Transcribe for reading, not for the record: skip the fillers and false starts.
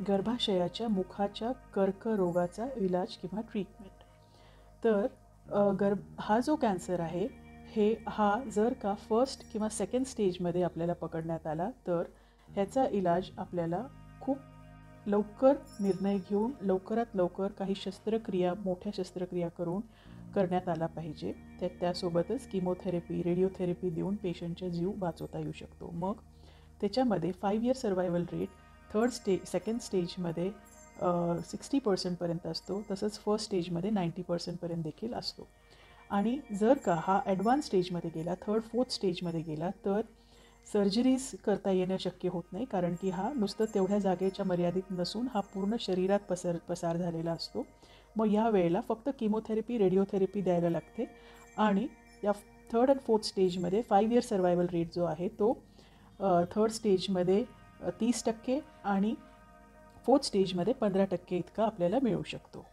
गर्भाशयाच्या मुखाच्या कर्करोगाचा इलाज किंवा ट्रीटमेंट. तर हा जो कॅन्सर आहे हा जर का फर्स्ट किंवा सेकंड स्टेजमध्ये आपल्याला पकडण्यात आला तर ह्याचा इलाज आपल्याला खूप लवकर निर्णय घेऊन लवकरात लवकर काही मोठ्या शस्त्रक्रिया करून करण्यात आला पाहिजे. त्यासोबतच किमोथेरपी, रेडिओथेरपी देऊन पेशंटचा जीव वाचवता येऊ शकतो. मग त्याच्यामध्ये 5 इयर सर्वायवल रेट सेकंड स्टेजमध्ये 60% असतो, तसंच फर्स्ट स्टेजमध्ये 90% देखील असतो. आणि जर का हा ॲडव्हान्स स्टेजमध्ये गेला, 3rd-4th स्टेजमध्ये गेला तर सर्जरीज करता येणं शक्य होत नाही, कारण की हा नुसतं तेवढ्या जागेच्या मर्यादित नसून हा पूर्ण शरीरात पसार झालेला असतो. मग या वेळेला फक्त किमोथेरपी, रेडिओथेरपी द्यायला लागते. आणि या 3rd आणि 4th स्टेजमध्ये 5 इयर सर्वायवल रेट जो आहे तो 3rd स्टेजमध्ये 30% आणि 4th स्टेजमध्ये 15% इतका आपल्याला मिळू शकतो.